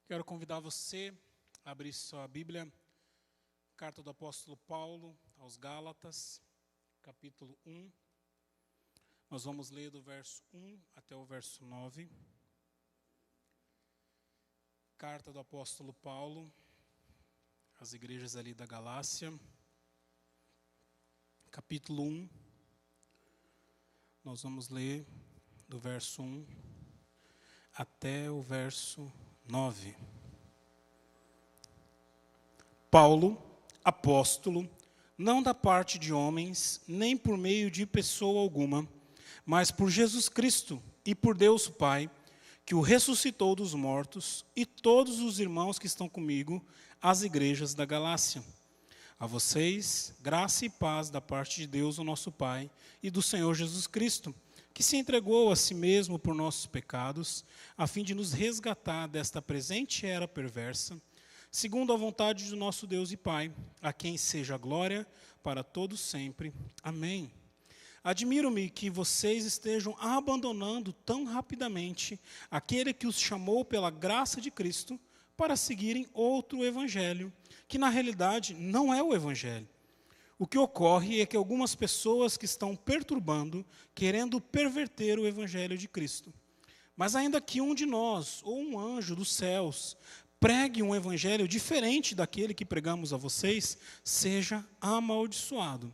Quero convidar você a abrir sua Bíblia, carta do apóstolo Paulo aos Gálatas, capítulo 1. Nós vamos ler do verso 1 até o verso 9. Carta do apóstolo Paulo às igrejas ali da Galácia, capítulo 1. Nós vamos ler do verso 1 até o verso 9. Paulo, apóstolo, não da parte de homens, nem por meio de pessoa alguma, mas por Jesus Cristo e por Deus o Pai, que o ressuscitou dos mortos, e todos os irmãos que estão comigo, às igrejas da Galácia. A vocês, graça e paz da parte de Deus, o nosso Pai, e do Senhor Jesus Cristo, que se entregou a si mesmo por nossos pecados, a fim de nos resgatar desta presente era perversa, segundo a vontade do nosso Deus e Pai, a quem seja a glória para todos sempre. Amém. Admiro-me que vocês estejam abandonando tão rapidamente aquele que os chamou pela graça de Cristo para seguirem outro evangelho, que na realidade não é o evangelho. O que ocorre é que algumas pessoas que estão perturbando, querendo perverter o evangelho de Cristo. Mas ainda que um de nós, ou um anjo dos céus, pregue um evangelho diferente daquele que pregamos a vocês, seja amaldiçoado.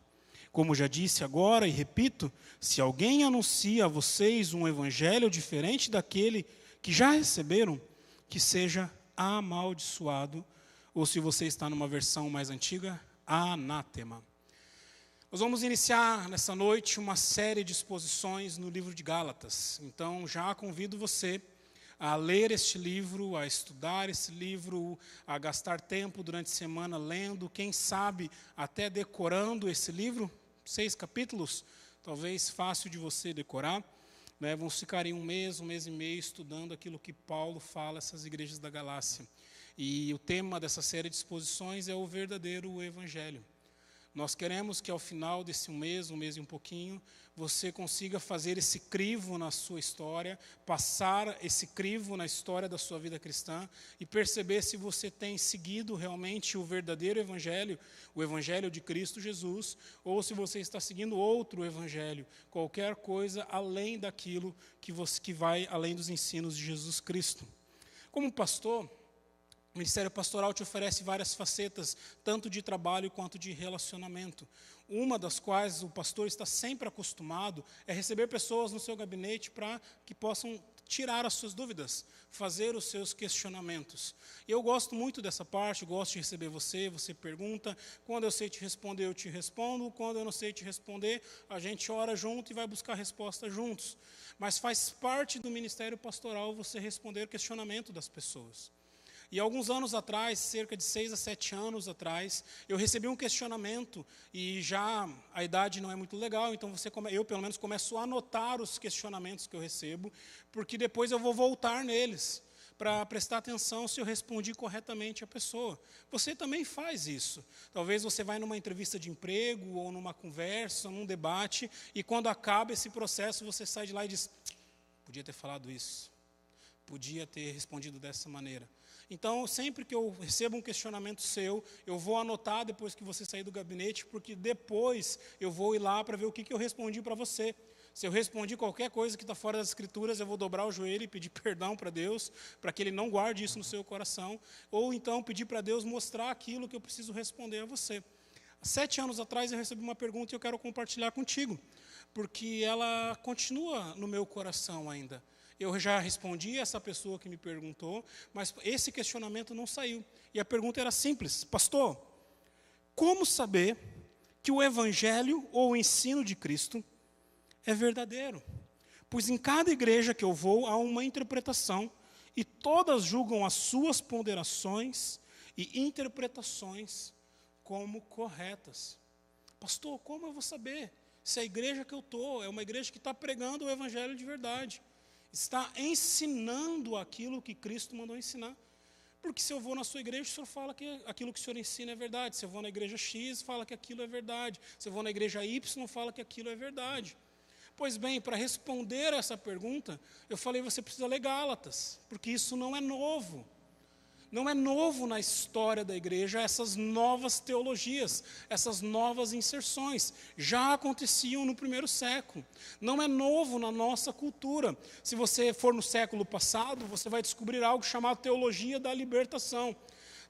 Como já disse agora e repito, se alguém anuncia a vocês um evangelho diferente daquele que já receberam, que seja amaldiçoado, ou se você está numa versão mais antiga, anátema. Nós vamos iniciar nessa noite uma série de exposições no livro de Gálatas. Então, já convido você a ler este livro, a estudar esse livro, a gastar tempo durante a semana lendo, quem sabe até decorando esse livro. 6 capítulos, talvez fácil de você decorar. Vamos ficar em um mês e meio estudando aquilo que Paulo fala a essas igrejas da Galácia. E o tema dessa série de exposições é o verdadeiro evangelho. Nós queremos que ao final desse um mês e um pouquinho, você consiga fazer esse crivo na sua história, passar esse crivo na história da sua vida cristã e perceber se você tem seguido realmente o verdadeiro evangelho, o evangelho de Cristo Jesus, ou se você está seguindo outro evangelho, qualquer coisa além daquilo que vai além dos ensinos de Jesus Cristo. Como pastor, o Ministério Pastoral te oferece várias facetas, tanto de trabalho quanto de relacionamento. Uma das quais o pastor está sempre acostumado é receber pessoas no seu gabinete para que possam tirar as suas dúvidas, fazer os seus questionamentos. E eu gosto muito dessa parte, gosto de receber você pergunta, quando eu sei te responder, eu te respondo, quando eu não sei te responder, a gente ora junto e vai buscar a resposta juntos. Mas faz parte do Ministério Pastoral você responder o questionamento das pessoas. E alguns anos atrás, cerca de 6 a 7 anos atrás, eu recebi um questionamento, e já a idade não é muito legal, então eu pelo menos começo a anotar os questionamentos que eu recebo, porque depois eu vou voltar neles, para prestar atenção se eu respondi corretamente a pessoa. Você também faz isso. Talvez você vai numa entrevista de emprego, ou numa conversa, num debate, e quando acaba esse processo, você sai de lá e diz, podia ter falado isso, podia ter respondido dessa maneira. Então, sempre que eu recebo um questionamento seu, eu vou anotar depois que você sair do gabinete, porque depois eu vou ir lá para ver o que eu respondi para você. Se eu respondi qualquer coisa que está fora das Escrituras, eu vou dobrar o joelho e pedir perdão para Deus, para que Ele não guarde isso no seu coração, ou então pedir para Deus mostrar aquilo que eu preciso responder a você. Há 7 anos atrás eu recebi uma pergunta e eu quero compartilhar contigo, porque ela continua no meu coração ainda. Eu já respondi a essa pessoa que me perguntou, mas esse questionamento não saiu. E a pergunta era simples: pastor, como saber que o evangelho ou o ensino de Cristo é verdadeiro? Pois em cada igreja que eu vou há uma interpretação, e todas julgam as suas ponderações e interpretações como corretas. Pastor, como eu vou saber se a igreja que eu estou é uma igreja que está pregando o evangelho de verdade? Está ensinando aquilo que Cristo mandou ensinar. Porque se eu vou na sua igreja, o senhor fala que aquilo que o senhor ensina é verdade. Se eu vou na igreja X, fala que aquilo é verdade. Se eu vou na igreja Y, fala que aquilo é verdade. Pois bem, para responder essa pergunta, eu falei, você precisa ler Gálatas, porque isso não é novo. Não é novo na história da igreja essas novas teologias, essas novas inserções. Já aconteciam no primeiro século. Não é novo na nossa cultura. Se você for no século passado, você vai descobrir algo chamado teologia da libertação.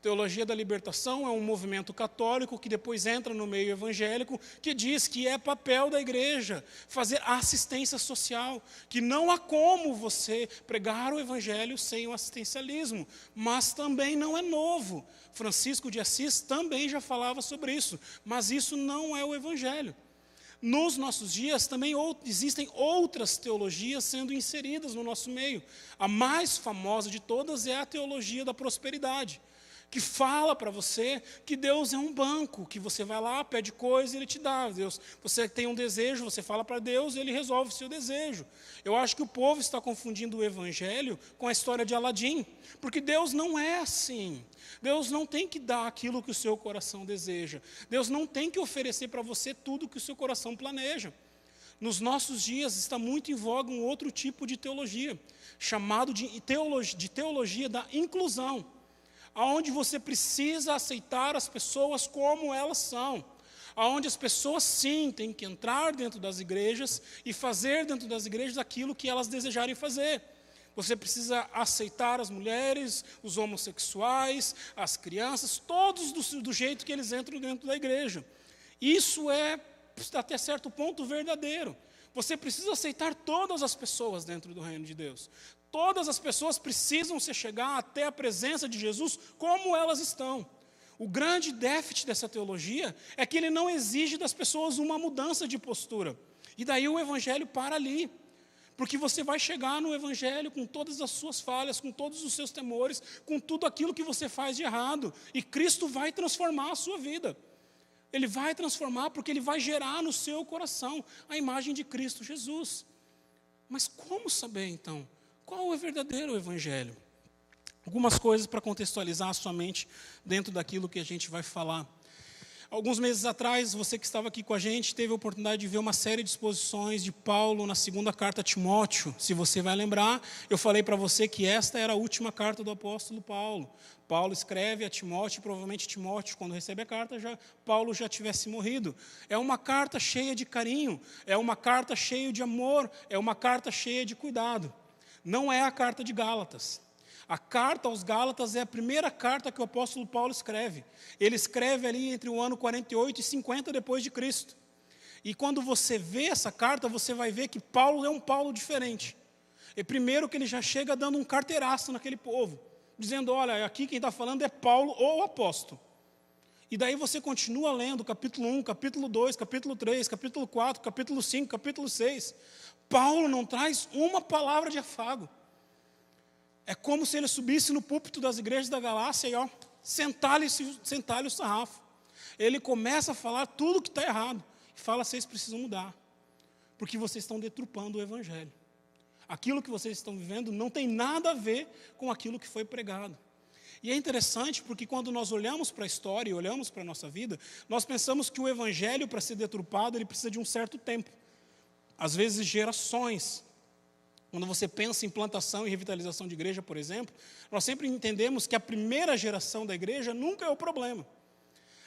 Teologia da libertação é um movimento católico que depois entra no meio evangélico, que diz que é papel da igreja fazer assistência social, que não há como você pregar o evangelho sem o assistencialismo, mas também não é novo. Francisco de Assis também já falava sobre isso, mas isso não é o evangelho. Nos nossos dias também existem outras teologias sendo inseridas no nosso meio. A mais famosa de todas é a teologia da prosperidade, que fala para você que Deus é um banco, que você vai lá, pede coisa e Ele te dá. Deus, você tem um desejo, você fala para Deus e Ele resolve o seu desejo. Eu acho que o povo está confundindo o Evangelho com a história de Aladim, porque Deus não é assim. Deus não tem que dar aquilo que o seu coração deseja. Deus não tem que oferecer para você tudo que o seu coração planeja. Nos nossos dias está muito em voga um outro tipo de teologia, chamado de teologia da inclusão, aonde você precisa aceitar as pessoas como elas são, aonde as pessoas sim têm que entrar dentro das igrejas e fazer dentro das igrejas aquilo que elas desejarem fazer. Você precisa aceitar as mulheres, os homossexuais, as crianças, todos do jeito que eles entram dentro da igreja. Isso é, até certo ponto, verdadeiro. Você precisa aceitar todas as pessoas dentro do reino de Deus. Todas as pessoas precisam se chegar até a presença de Jesus como elas estão. O grande déficit dessa teologia é que ele não exige das pessoas uma mudança de postura. E daí o evangelho para ali. Porque você vai chegar no evangelho com todas as suas falhas, com todos os seus temores, com tudo aquilo que você faz de errado. E Cristo vai transformar a sua vida. Ele vai transformar porque Ele vai gerar no seu coração a imagem de Cristo Jesus. Mas como saber então? Qual é o verdadeiro evangelho? Algumas coisas para contextualizar a sua mente dentro daquilo que a gente vai falar. Alguns meses atrás, você que estava aqui com a gente, teve a oportunidade de ver uma série de exposições de Paulo na segunda carta a Timóteo. Se você vai lembrar, eu falei para você que esta era a última carta do apóstolo Paulo. Paulo escreve a Timóteo, provavelmente Timóteo, quando recebe a carta, Paulo já tivesse morrido. É uma carta cheia de carinho, é uma carta cheia de amor, é uma carta cheia de cuidado. Não é a carta de Gálatas. A carta aos Gálatas é a primeira carta que o apóstolo Paulo escreve. Ele escreve ali entre o ano 48 e 50 depois de Cristo. E quando você vê essa carta, você vai ver que Paulo é um Paulo diferente. E primeiro que ele já chega dando um carteiraço naquele povo, dizendo, olha, aqui quem está falando é Paulo ou apóstolo. E daí você continua lendo capítulo 1, capítulo 2, capítulo 3, capítulo 4, capítulo 5, capítulo 6. Paulo não traz uma palavra de afago. É como se ele subisse no púlpito das igrejas da Galácia e sentar-lhe o sarrafo. Ele começa a falar tudo que está errado. E fala, vocês precisam mudar. Porque vocês estão deturpando o evangelho. Aquilo que vocês estão vivendo não tem nada a ver com aquilo que foi pregado. E é interessante porque quando nós olhamos para a história e olhamos para a nossa vida, nós pensamos que o evangelho, para ser deturpado, ele precisa de um certo tempo. Às vezes gerações. Quando você pensa em plantação e revitalização de igreja, por exemplo, nós sempre entendemos que a primeira geração da igreja nunca é o problema.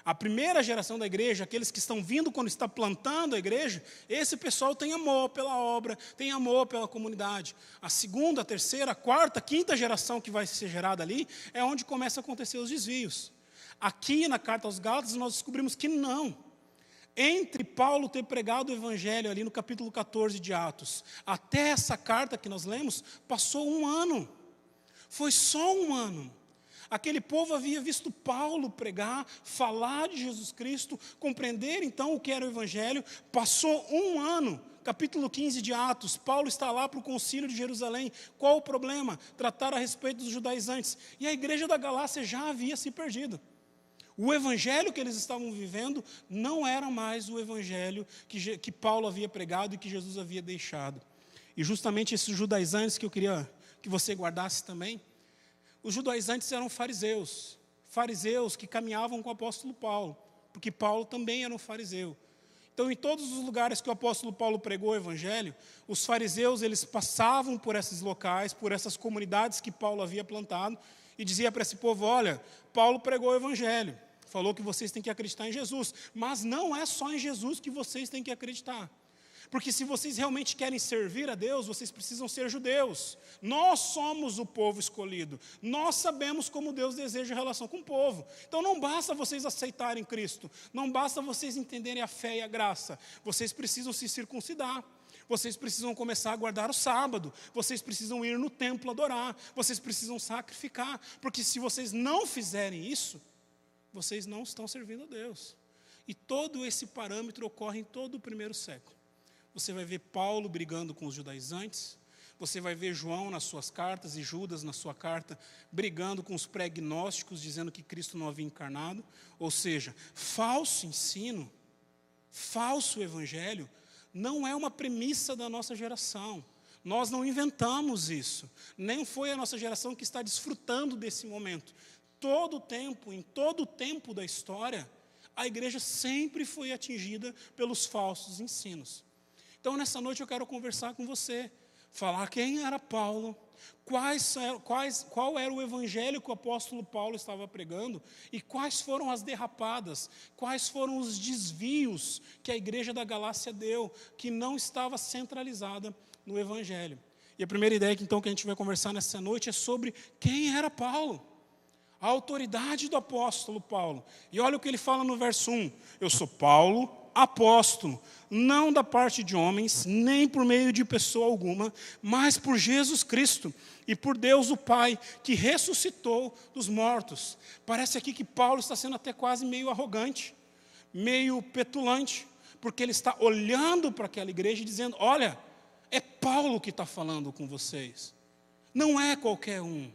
A primeira geração da igreja, aqueles que estão vindo quando está plantando a igreja, esse pessoal tem amor pela obra, tem amor pela comunidade. A segunda, a terceira, a quarta, a quinta geração que vai ser gerada ali, é onde começam a acontecer os desvios. Aqui na carta aos Gálatas nós descobrimos que não. Entre Paulo ter pregado o evangelho ali no capítulo 14 de Atos, até essa carta que nós lemos, passou um ano. Foi só um ano. Aquele povo havia visto Paulo pregar, falar de Jesus Cristo, compreender então o que era o evangelho. Passou um ano, capítulo 15 de Atos, Paulo está lá para o concílio de Jerusalém. Qual o problema? Tratar a respeito dos judaizantes. E a igreja da Galácia já havia se perdido. O evangelho que eles estavam vivendo não era mais o evangelho que Paulo havia pregado e que Jesus havia deixado. E justamente esses judaizantes que eu queria que você guardasse também, os judaizantes eram fariseus que caminhavam com o apóstolo Paulo, porque Paulo também era um fariseu. Então, em todos os lugares que o apóstolo Paulo pregou o evangelho, os fariseus, eles passavam por esses locais, por essas comunidades que Paulo havia plantado, e dizia para esse povo: olha, Paulo pregou o evangelho, falou que vocês têm que acreditar em Jesus, mas não é só em Jesus que vocês têm que acreditar. Porque se vocês realmente querem servir a Deus, vocês precisam ser judeus. Nós somos o povo escolhido. Nós sabemos como Deus deseja a relação com o povo. Então não basta vocês aceitarem Cristo. Não basta vocês entenderem a fé e a graça. Vocês precisam se circuncidar. Vocês precisam começar a guardar o sábado. Vocês precisam ir no templo adorar. Vocês precisam sacrificar. Porque se vocês não fizerem isso, vocês não estão servindo a Deus. E todo esse parâmetro ocorre em todo o primeiro século. Você vai ver Paulo brigando com os judaizantes, você vai ver João nas suas cartas e Judas na sua carta brigando com os pré-gnósticos, dizendo que Cristo não havia encarnado. Ou seja, falso ensino, falso evangelho, não é uma premissa da nossa geração. Nós não inventamos isso, nem foi a nossa geração que está desfrutando desse momento. Em todo o tempo da história, a igreja sempre foi atingida pelos falsos ensinos. Então, nessa noite eu quero conversar com você, falar quem era Paulo, qual era o evangelho que o apóstolo Paulo estava pregando e quais foram as derrapadas, quais foram os desvios que a igreja da Galácia deu, que não estava centralizada no evangelho. E a primeira ideia então que a gente vai conversar nessa noite é sobre quem era Paulo, a autoridade do apóstolo Paulo. E olha o que ele fala no verso 1: eu sou Paulo, apóstolo, não da parte de homens, nem por meio de pessoa alguma, mas por Jesus Cristo e por Deus o Pai, que ressuscitou dos mortos. Parece aqui que Paulo está sendo até quase meio arrogante, meio petulante, porque ele está olhando para aquela igreja e dizendo: olha, é Paulo que está falando com vocês, não é qualquer um.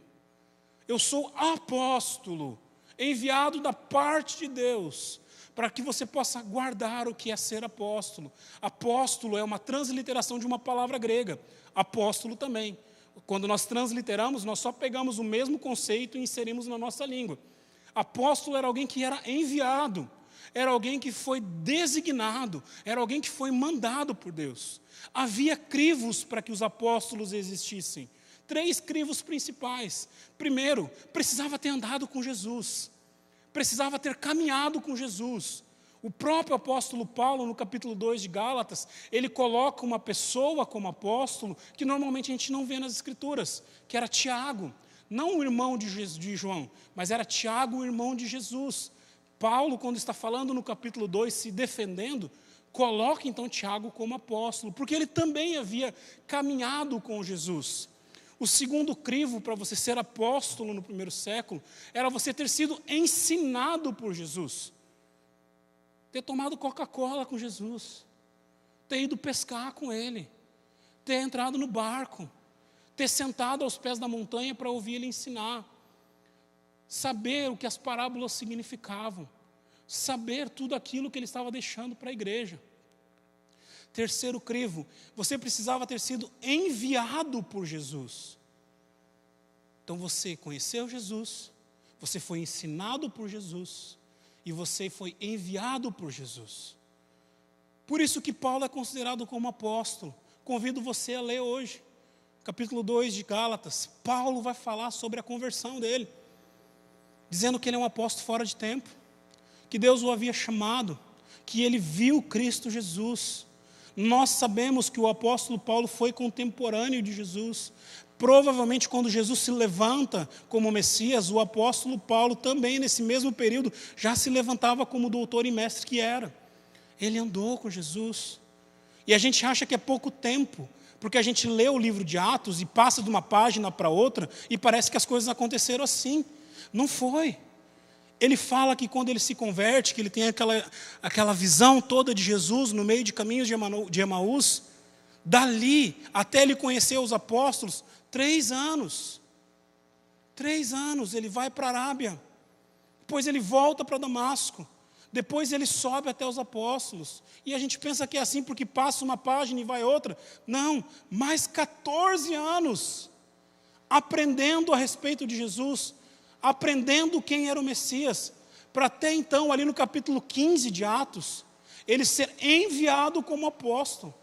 Eu sou apóstolo, enviado da parte de Deus, para que você possa guardar o que é ser apóstolo. Apóstolo é uma transliteração de uma palavra grega, apóstolo também. Quando nós transliteramos, nós só pegamos o mesmo conceito e inserimos na nossa língua. Apóstolo era alguém que era enviado, era alguém que foi designado, era alguém que foi mandado por Deus. Havia crivos para que os apóstolos existissem. 3 crivos principais. Primeiro, precisava ter andado com Jesus. Precisava ter caminhado com Jesus. O próprio apóstolo Paulo, no capítulo 2 de Gálatas, ele coloca uma pessoa como apóstolo que normalmente a gente não vê nas Escrituras, que era Tiago, não o irmão de João, mas era Tiago, o irmão de Jesus. Paulo, quando está falando no capítulo 2, se defendendo, coloca então Tiago como apóstolo, porque ele também havia caminhado com Jesus. O segundo crivo para você ser apóstolo no primeiro século era você ter sido ensinado por Jesus. Ter tomado Coca-Cola com Jesus. Ter ido pescar com Ele. Ter entrado no barco. Ter sentado aos pés da montanha para ouvir Ele ensinar. Saber o que as parábolas significavam. Saber tudo aquilo que Ele estava deixando para a igreja. Terceiro crivo, você precisava ter sido enviado por Jesus. Então você conheceu Jesus, você foi ensinado por Jesus e você foi enviado por Jesus. Por isso que Paulo é considerado como apóstolo. Convido você a ler hoje, capítulo 2 de Gálatas. Paulo vai falar sobre a conversão dele, dizendo que ele é um apóstolo fora de tempo, que Deus o havia chamado, que ele viu Cristo Jesus. Nós sabemos que o apóstolo Paulo foi contemporâneo de Jesus. Provavelmente quando Jesus se levanta como Messias, o apóstolo Paulo também nesse mesmo período já se levantava como doutor e mestre que era. Ele andou com Jesus. E a gente acha que é pouco tempo, porque a gente lê o livro de Atos e passa de uma página para outra e parece que as coisas aconteceram assim. Não foi. Ele fala que quando ele se converte, que ele tem aquela visão toda de Jesus no meio de caminhos de Emaús, dali até ele conhecer os apóstolos, 3 anos. 3 anos, ele vai para a Arábia, depois ele volta para Damasco, depois ele sobe até os apóstolos, e a gente pensa que é assim porque passa uma página e vai outra. Não, mais 14 anos, aprendendo a respeito de Jesus, aprendendo quem era o Messias, para até então, ali no capítulo 15 de Atos, ele ser enviado como apóstolo.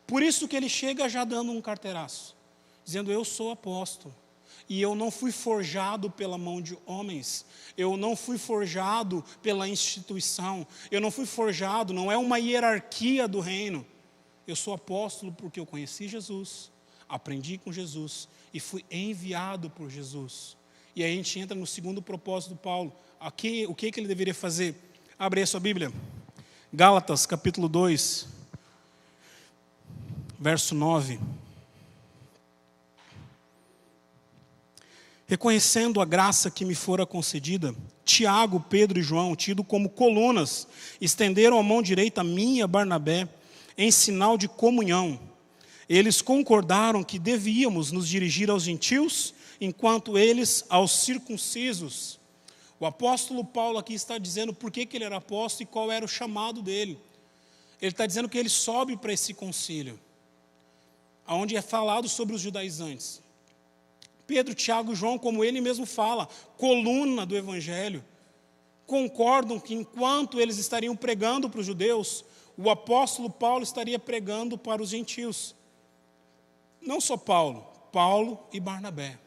Por isso que ele chega já dando um carteiraço, dizendo: eu sou apóstolo, e eu não fui forjado pela mão de homens, eu não fui forjado pela instituição, eu não fui forjado, não é uma hierarquia do reino. Eu sou apóstolo porque eu conheci Jesus, aprendi com Jesus e fui enviado por Jesus. E aí a gente entra no segundo propósito do Paulo. Aqui, o que ele deveria fazer? Abre aí a sua Bíblia. Gálatas, capítulo 2, verso 9. Reconhecendo a graça que me fora concedida, Tiago, Pedro e João, tido como colunas, estenderam a mão direita a mim e a Barnabé, em sinal de comunhão. Eles concordaram que devíamos nos dirigir aos gentios, enquanto eles aos circuncisos. O apóstolo Paulo aqui está dizendo por que ele era apóstolo e qual era o chamado dele. Ele está dizendo que ele sobe para esse concílio, onde é falado sobre os judaizantes. Pedro, Tiago e João, como ele mesmo fala, coluna do evangelho, concordam que enquanto eles estariam pregando para os judeus, o apóstolo Paulo estaria pregando para os gentios. Não só Paulo, Paulo e Barnabé.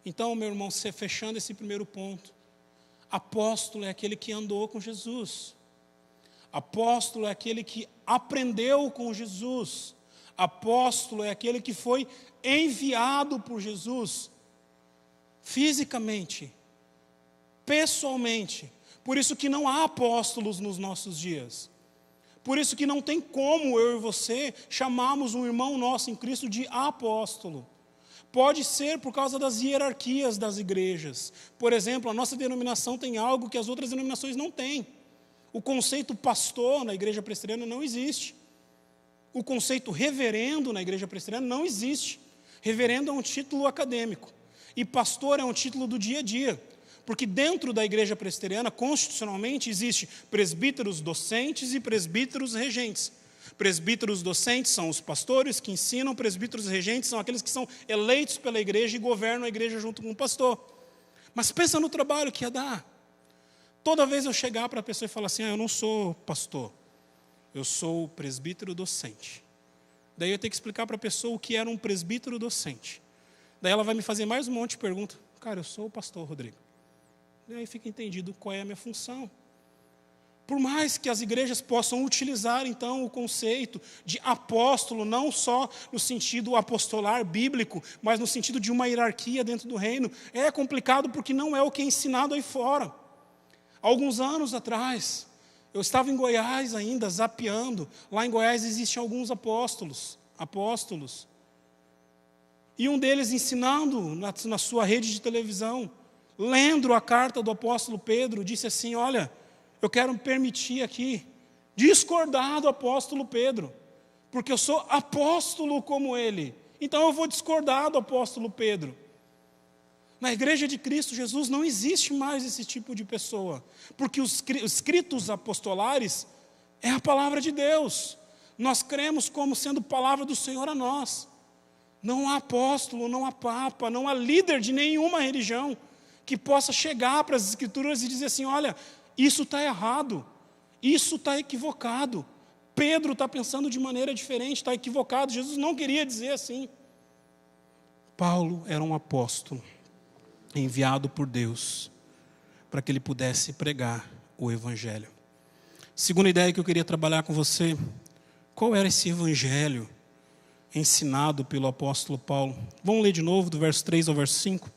Então, meu irmão, fechando esse primeiro ponto, apóstolo é aquele que andou com Jesus. Apóstolo é aquele que aprendeu com Jesus. Apóstolo é aquele que foi enviado por Jesus, fisicamente, pessoalmente. Por isso que não há apóstolos nos nossos dias. Por isso que não tem como eu e você chamarmos um irmão nosso em Cristo de apóstolo. Pode ser por causa das hierarquias das igrejas. Por exemplo, a nossa denominação tem algo que as outras denominações não têm. O conceito pastor na igreja presbiteriana não existe. O conceito reverendo na igreja presbiteriana não existe. Reverendo é um título acadêmico e pastor é um título do dia a dia, porque dentro da igreja presbiteriana, constitucionalmente, existe presbíteros docentes e presbíteros regentes. Presbíteros docentes são os pastores que ensinam, presbíteros regentes são aqueles que são eleitos pela igreja e governam a igreja junto com o pastor. Mas pensa no trabalho que ia dar. Toda vez eu chegar para a pessoa e falar assim: eu não sou pastor, eu sou presbítero docente. Daí eu tenho que explicar para a pessoa o que era um presbítero docente. Daí ela vai me fazer mais um monte de perguntas. Cara, eu sou o pastor Rodrigo. Daí fica entendido qual é a minha função. Por mais que as igrejas possam utilizar, então, o conceito de apóstolo, não só no sentido apostolar bíblico, mas no sentido de uma hierarquia dentro do reino, é complicado porque não é o que é ensinado aí fora. Alguns anos atrás, eu estava em Goiás ainda, zapeando. Lá em Goiás existem alguns apóstolos. E um deles ensinando na sua rede de televisão, lendo a carta do apóstolo Pedro, disse assim: olha, eu quero me permitir aqui discordar do apóstolo Pedro, porque eu sou apóstolo como ele, então eu vou discordar do apóstolo Pedro. Na igreja de Cristo Jesus não existe mais esse tipo de pessoa, porque os escritos apostolares é a palavra de Deus. Nós cremos como sendo palavra do Senhor a nós. Não há apóstolo, não há papa, não há líder de nenhuma religião que possa chegar para as escrituras e dizer assim: olha, isso está errado, isso está equivocado. Pedro está pensando de maneira diferente, está equivocado. Jesus não queria dizer assim. Paulo era um apóstolo enviado por Deus para que ele pudesse pregar o evangelho. Segunda ideia que eu queria trabalhar com você: qual era esse evangelho ensinado pelo apóstolo Paulo? Vamos ler de novo do verso 3 ao verso 5.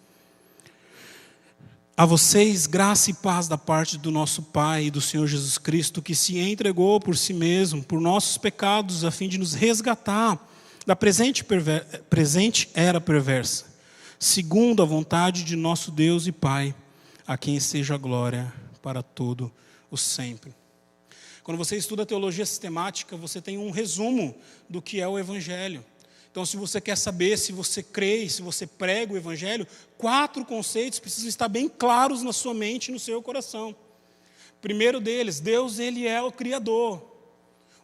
A vocês, graça e paz da parte do nosso Pai e do Senhor Jesus Cristo, que se entregou por si mesmo, por nossos pecados, a fim de nos resgatar da presente era perversa, segundo a vontade de nosso Deus e Pai, a quem seja a glória para todo o sempre. Quando você estuda teologia sistemática, você tem um resumo do que é o Evangelho. Então, se você quer saber se você crê, se você prega o Evangelho, 4 conceitos precisam estar bem claros na sua mente e no seu coração. Primeiro deles, Deus, Ele é o Criador.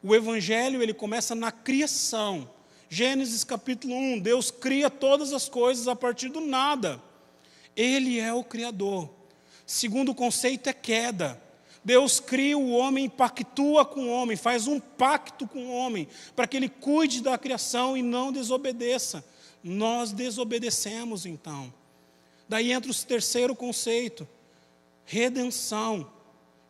O Evangelho, ele começa na criação. Gênesis capítulo 1, Deus cria todas as coisas a partir do nada. Ele é o Criador. Segundo conceito é queda. Deus cria o homem, pactua com o homem, faz um pacto com o homem, para que ele cuide da criação e não desobedeça. Nós desobedecemos então. Daí entra o terceiro conceito, redenção.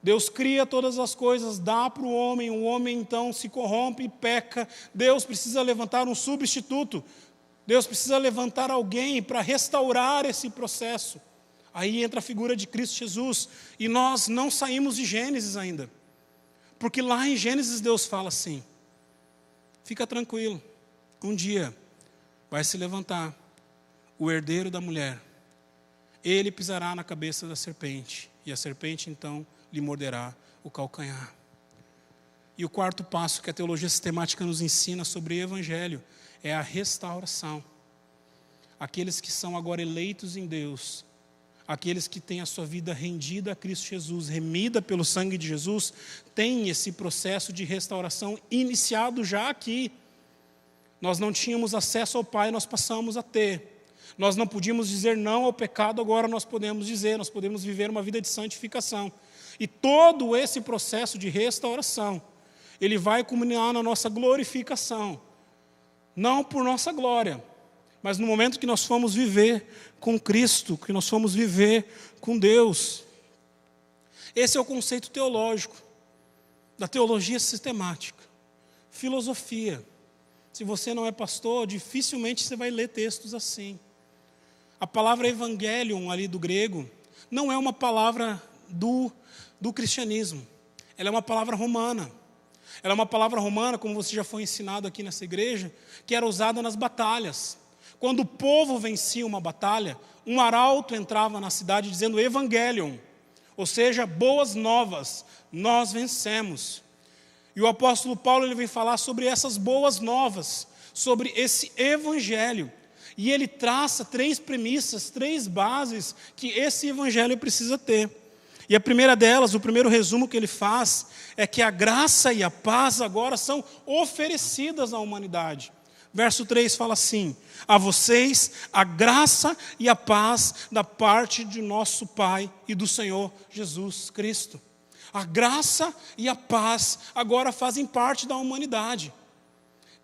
Deus cria todas as coisas, dá para o homem então se corrompe e peca. Deus precisa levantar um substituto. Deus precisa levantar alguém para restaurar esse processo. Aí entra a figura de Cristo Jesus. E nós não saímos de Gênesis ainda. Porque lá em Gênesis Deus fala assim: fica tranquilo, um dia vai se levantar o herdeiro da mulher. Ele pisará na cabeça da serpente. E a serpente então lhe morderá o calcanhar. E o quarto passo que a teologia sistemática nos ensina sobre o Evangelho é a restauração. Aqueles que são agora eleitos em Deus, aqueles que têm a sua vida rendida a Cristo Jesus, remida pelo sangue de Jesus, têm esse processo de restauração iniciado já aqui. Nós não tínhamos acesso ao Pai, nós passamos a ter. Nós não podíamos dizer não ao pecado, agora nós podemos dizer, nós podemos viver uma vida de santificação. E todo esse processo de restauração, ele vai culminar na nossa glorificação. Não por nossa glória, mas no momento que nós fomos viver com Cristo, que nós fomos viver com Deus. Esse é o conceito teológico, da teologia sistemática. Filosofia. Se você não é pastor, dificilmente você vai ler textos assim. A palavra evangelion ali do grego não é uma palavra do cristianismo. Ela é uma palavra romana. Ela é uma palavra romana, como você já foi ensinado aqui nessa igreja, que era usada nas batalhas. Quando o povo vencia uma batalha, um arauto entrava na cidade dizendo evangelion, ou seja, boas novas, nós vencemos. E o apóstolo Paulo ele vem falar sobre essas boas novas, sobre esse evangelho. E ele traça 3 premissas, 3 bases que esse evangelho precisa ter. E a primeira delas, o primeiro resumo que ele faz, é que a graça e a paz agora são oferecidas à humanidade. Verso 3 fala assim: a vocês a graça e a paz da parte de nosso Pai e do Senhor Jesus Cristo. A graça e a paz agora fazem parte da humanidade.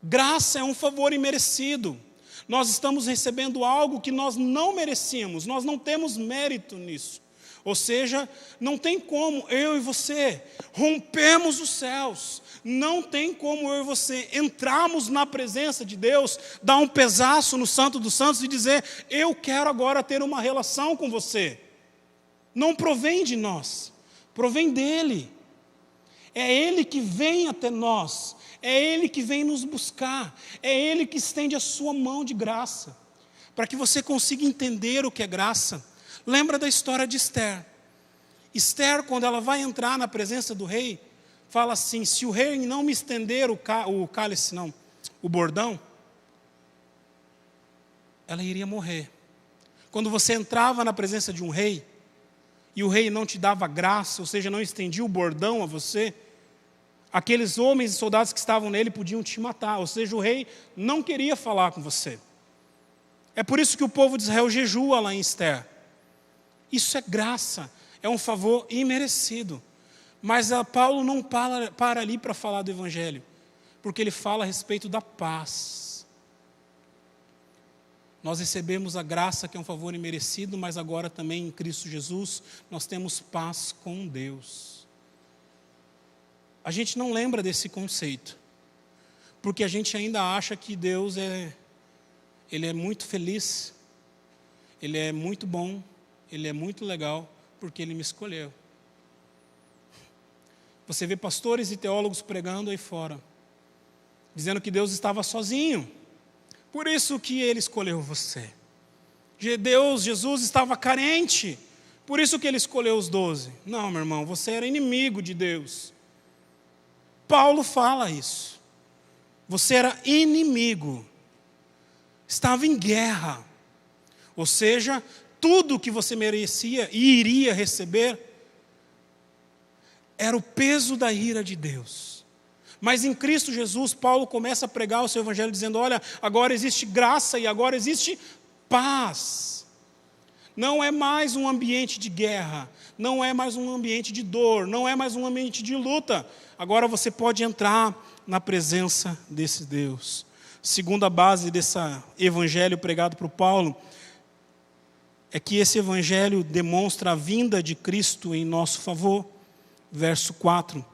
Graça é um favor imerecido. Nós estamos recebendo algo que nós não merecíamos, nós não temos mérito nisso. Ou seja, não tem como eu e você rompemos os céus, não tem como eu e você entrarmos na presença de Deus, dar um pesaço no Santo dos Santos e dizer: eu quero agora ter uma relação com você. Não provém de nós, provém dEle. É Ele que vem até nós, é Ele que vem nos buscar, é Ele que estende a sua mão de graça, para que você consiga entender o que é graça. Lembra da história de Esther. Esther, quando ela vai entrar na presença do rei, fala assim: se o rei não me estender o cálice, não, o bordão, ela iria morrer. Quando você entrava na presença de um rei, e o rei não te dava graça, ou seja, não estendia o bordão a você, aqueles homens e soldados que estavam nele podiam te matar, ou seja, o rei não queria falar com você. É por isso que o povo de Israel jejua lá em Esther. Isso é graça, é um favor imerecido. Mas Paulo não para ali para falar do Evangelho, porque ele fala a respeito da paz. Nós recebemos a graça, que é um favor imerecido, mas agora também em Cristo Jesus, nós temos paz com Deus. A gente não lembra desse conceito, porque a gente ainda acha que Deus Ele é muito feliz, Ele é muito bom, Ele é muito legal, porque Ele me escolheu. Você vê pastores e teólogos pregando aí fora, dizendo que Deus estava sozinho, por isso que Ele escolheu você. Jesus estava carente, por isso que Ele escolheu os 12. Não, meu irmão, você era inimigo de Deus. Paulo fala isso. Você era inimigo, estava em guerra, ou seja, tudo que você merecia e iria receber era o peso da ira de Deus. Mas em Cristo Jesus, Paulo começa a pregar o seu evangelho dizendo: olha, agora existe graça e agora existe paz. Não é mais um ambiente de guerra, não é mais um ambiente de dor, não é mais um ambiente de luta. Agora você pode entrar na presença desse Deus. Segunda base desse evangelho pregado por Paulo é que esse evangelho demonstra a vinda de Cristo em nosso favor. Verso 4.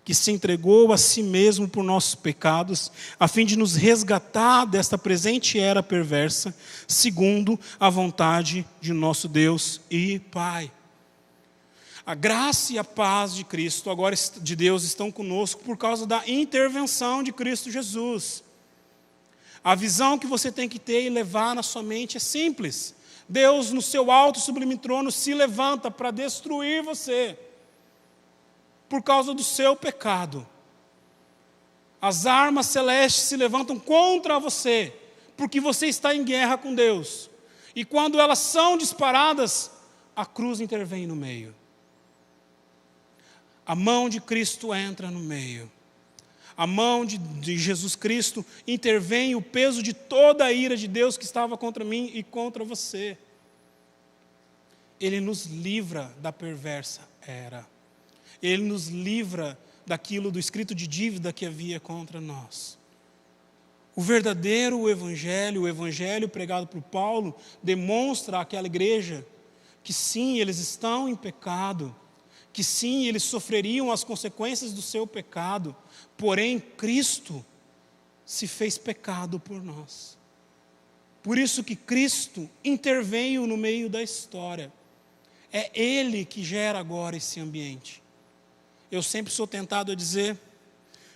Que se entregou a si mesmo por nossos pecados, a fim de nos resgatar desta presente era perversa, segundo a vontade de nosso Deus e Pai. A graça e a paz de Cristo, agora de Deus, estão conosco por causa da intervenção de Cristo Jesus. A visão que você tem que ter e levar na sua mente é simples. Deus, no seu alto e sublime trono, se levanta para destruir você por causa do seu pecado. As armas celestes se levantam contra você, porque você está em guerra com Deus. E quando elas são disparadas, a cruz intervém no meio. A mão de Cristo entra no meio. A mão de Jesus Cristo intervém o peso de toda a ira de Deus que estava contra mim e contra você. Ele nos livra da perversa era. Ele nos livra daquilo do escrito de dívida que havia contra nós. O verdadeiro evangelho, o evangelho pregado por Paulo, demonstra àquela igreja que sim, eles estão em pecado, que sim, eles sofreriam as consequências do seu pecado, porém Cristo se fez pecado por nós. Por isso que Cristo interveio no meio da história. É Ele que gera agora esse ambiente. Eu sempre sou tentado a dizer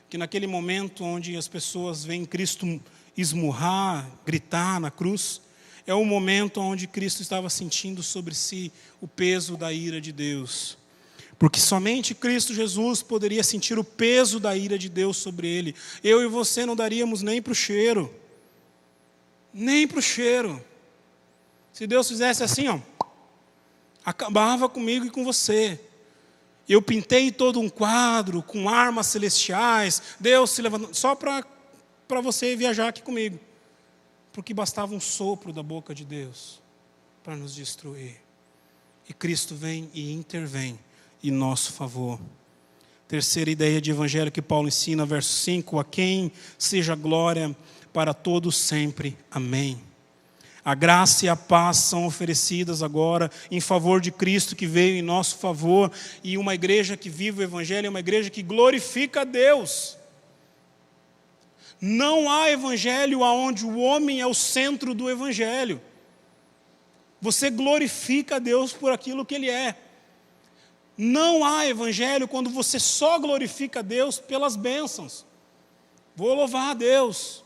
que naquele momento onde as pessoas veem Cristo esmurrar, gritar na cruz, é o momento onde Cristo estava sentindo sobre si o peso da ira de Deus. Porque somente Cristo Jesus poderia sentir o peso da ira de Deus sobre ele. Eu e você não daríamos nem para o cheiro. Nem para o cheiro. Se Deus fizesse assim, acabava comigo e com você. Eu pintei todo um quadro com armas celestiais, Deus se levantando, só para você viajar aqui comigo. Porque bastava um sopro da boca de Deus para nos destruir. E Cristo vem e intervém em nosso favor. Terceira ideia de evangelho que Paulo ensina, verso 5, a quem seja glória para todos sempre. Amém. A graça e a paz são oferecidas agora em favor de Cristo que veio em nosso favor, e uma igreja que vive o evangelho é uma igreja que glorifica a Deus. Não há evangelho onde o homem é o centro do evangelho. Você glorifica a Deus por aquilo que Ele é. Não há evangelho quando você só glorifica a Deus pelas bênçãos. Vou louvar a Deus.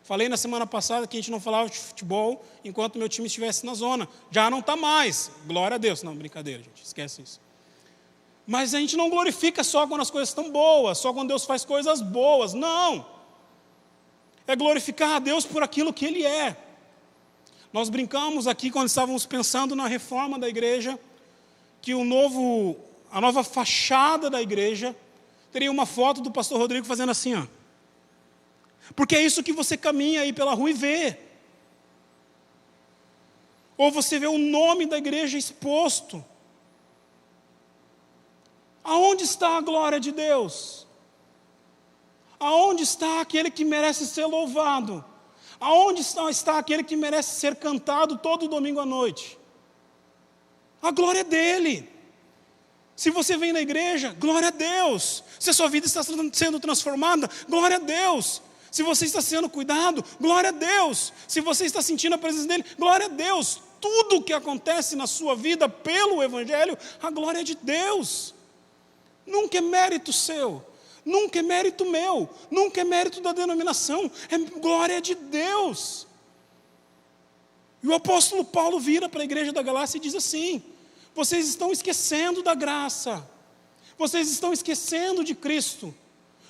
Falei na semana passada que a gente não falava de futebol enquanto meu time estivesse na zona. Já não está mais. Glória a Deus. Não, brincadeira, gente. Esquece isso. Mas a gente não glorifica só quando as coisas estão boas, só quando Deus faz coisas boas. Não. É glorificar a Deus por aquilo que Ele é. Nós brincamos aqui quando estávamos pensando na reforma da igreja, que a nova fachada da igreja teria uma foto do pastor Rodrigo fazendo assim, Porque é isso que você caminha aí pela rua e vê. Ou você vê o nome da igreja exposto. Aonde está a glória de Deus? Aonde está aquele que merece ser louvado? Aonde está aquele que merece ser cantado todo domingo à noite? A glória é dele. Se você vem na igreja, glória a Deus. Se a sua vida está sendo transformada, glória a Deus. Se você está sendo cuidado, glória a Deus. Se você está sentindo a presença dele, glória a Deus. Tudo o que acontece na sua vida pelo evangelho, a glória é de Deus. Nunca é mérito seu, nunca é mérito meu, nunca é mérito da denominação, é glória de Deus. E o apóstolo Paulo vira para a igreja da Galácia e diz assim: vocês estão esquecendo da graça, vocês estão esquecendo de Cristo,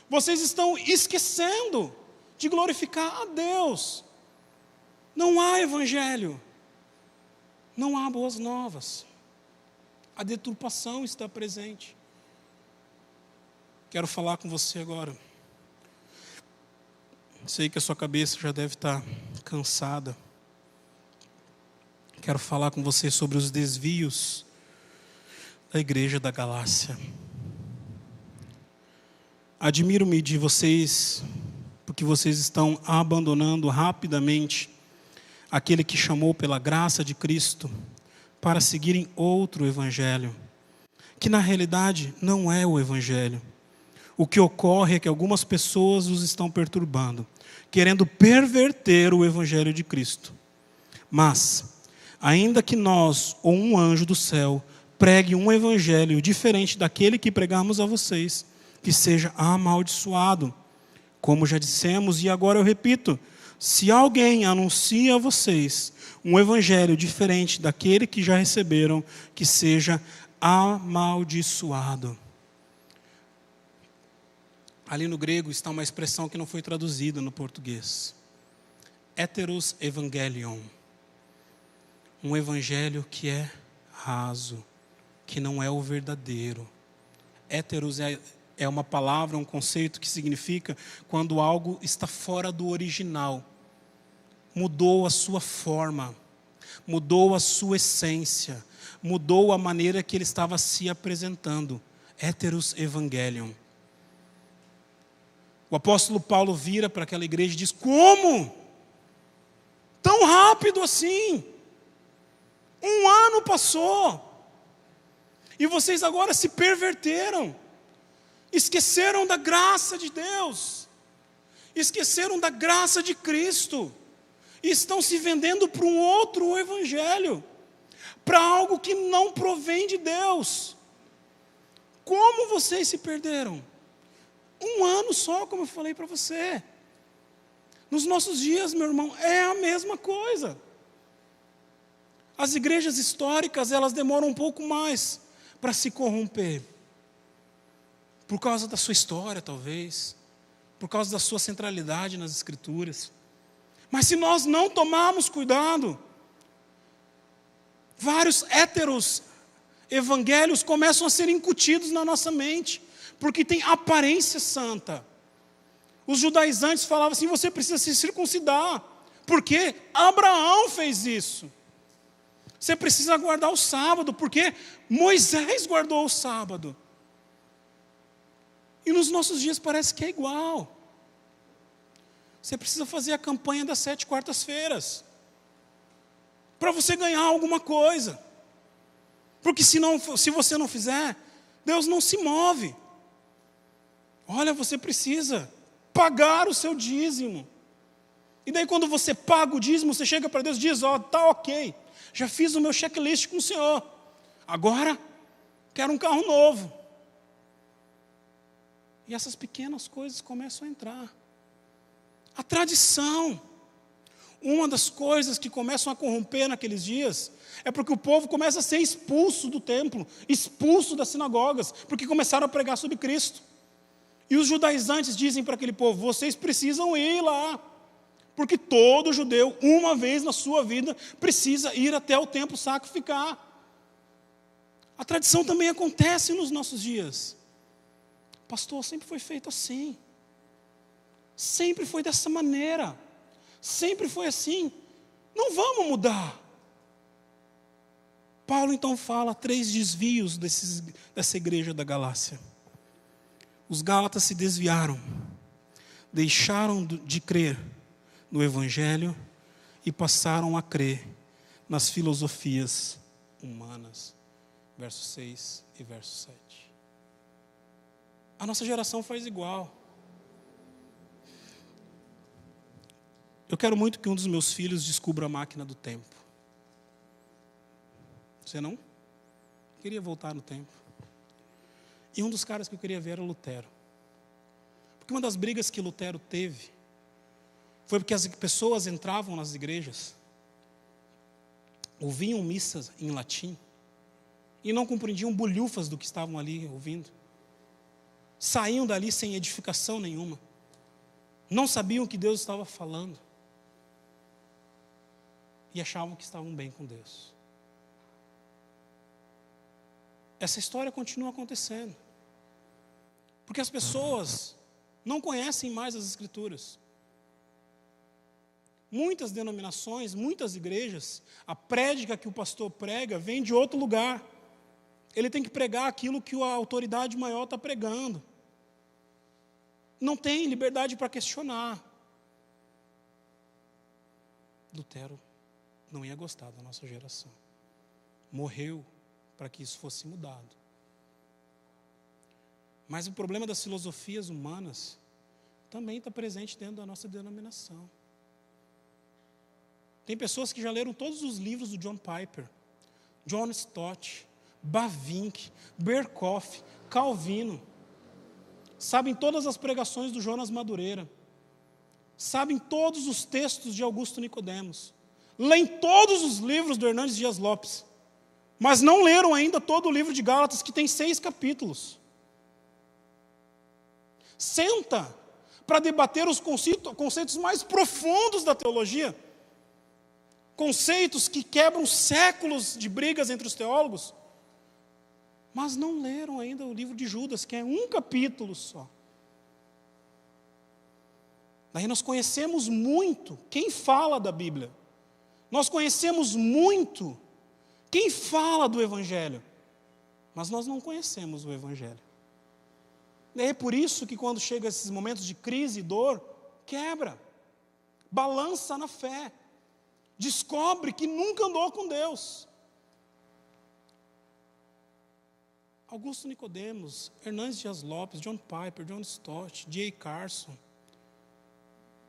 vocês estão esquecendo de glorificar a Deus. Não há evangelho, não há boas novas, a deturpação está presente. Quero falar com você agora. Sei que a sua cabeça já deve estar cansada. Quero falar com você sobre os desvios da igreja da Galácia. Admiro-me de vocês, porque vocês estão abandonando rapidamente aquele que chamou pela graça de Cristo para seguirem outro evangelho, que na realidade não é o evangelho. O que ocorre é que algumas pessoas os estão perturbando, querendo perverter o evangelho de Cristo. Mas, ainda que nós ou um anjo do céu pregue um evangelho diferente daquele que pregamos a vocês, que seja amaldiçoado. Como já dissemos e agora eu repito, se alguém anuncia a vocês um evangelho diferente daquele que já receberam, que seja amaldiçoado. Ali no grego está uma expressão que não foi traduzida no português. Heteros evangelion. Um evangelho que é raso, que não é o verdadeiro. Heteros é uma palavra, um conceito que significa quando algo está fora do original. Mudou a sua forma, mudou a sua essência, mudou a maneira que ele estava se apresentando. Heteros evangelion. O apóstolo Paulo vira para aquela igreja e diz: como? Tão rápido assim? 1 ano passou. E vocês agora se perverteram. Esqueceram da graça de Deus. Esqueceram da graça de Cristo. E estão se vendendo para um outro evangelho. Para algo que não provém de Deus. Como vocês se perderam? 1 ano só, como eu falei para você. Nos nossos dias, meu irmão, é a mesma coisa. As igrejas históricas, elas demoram um pouco mais para se corromper. Por causa da sua história, talvez. Por causa da sua centralidade nas Escrituras. Mas se nós não tomarmos cuidado, vários héteros evangelhos começam a ser incutidos na nossa mente. Porque tem aparência santa. Os judaizantes falavam assim: você precisa se circuncidar. Porque Abraão fez isso. Você precisa guardar o sábado, porque Moisés guardou o sábado. E nos nossos dias parece que é igual. Você precisa fazer a campanha das 7 quartas-feiras. Para você ganhar alguma coisa. Porque se você não fizer, Deus não se move. Olha, você precisa pagar o seu dízimo. E daí quando você paga o dízimo, você chega para Deus e diz: ó, tá ok, já fiz o meu checklist com o Senhor. Agora, quero um carro novo. E essas pequenas coisas começam a entrar. A tradição. Uma das coisas que começam a corromper naqueles dias é porque o povo começa a ser expulso do templo, expulso das sinagogas, porque começaram a pregar sobre Cristo. E os judaizantes dizem para aquele povo: vocês precisam ir lá, porque todo judeu, uma vez na sua vida, precisa ir até o templo sacrificar. A tradição também acontece nos nossos dias. Pastor, sempre foi feito assim. Sempre foi dessa maneira. Sempre foi assim. Não vamos mudar. Paulo então fala 3 desvios dessa igreja da Galácia. Os gálatas se desviaram, deixaram de crer no evangelho e passaram a crer nas filosofias humanas. Verso 6 e verso 7. A nossa geração faz igual. Eu quero muito que um dos meus filhos descubra a máquina do tempo. Você não? Queria voltar no tempo. E um dos caras que eu queria ver era Lutero. Porque uma das brigas que Lutero teve foi porque as pessoas entravam nas igrejas, ouviam missas em latim e não compreendiam bolhufas do que estavam ali ouvindo. Saíam dali sem edificação nenhuma. Não sabiam o que Deus estava falando. E achavam que estavam bem com Deus. Essa história continua acontecendo. Porque as pessoas não conhecem mais as Escrituras. muitas denominações, muitas igrejas, a prédica que o pastor prega vem de outro lugar. Ele tem que pregar aquilo que a autoridade maior está pregando. Não tem liberdade para questionar. Lutero não ia gostar da nossa geração. Morreu para que isso fosse mudado. Mas o problema das filosofias humanas também está presente dentro da nossa denominação. Tem pessoas que já leram todos os livros do John Piper, John Stott, Bavinck, Berkhoff, Calvino. Sabem todas as pregações do Jonas Madureira. Sabem todos os textos de Augusto Nicodemos. Leem todos os livros do Hernandes Dias Lopes. Mas não leram ainda todo o livro de Gálatas, que tem 6 capítulos. Senta para debater os conceitos mais profundos da teologia. Conceitos que quebram séculos de brigas entre os teólogos. Mas não leram ainda o livro de Judas, que é 1 capítulo só. Daí nós conhecemos muito quem fala da Bíblia. Nós conhecemos muito quem fala do Evangelho. Mas nós não conhecemos o Evangelho. É por isso que quando chega esses momentos de crise e dor, quebra, balança na fé, descobre que nunca andou com Deus. Augusto Nicodemos, Hernandes Dias Lopes, John Piper, John Stott, D.A. Carson,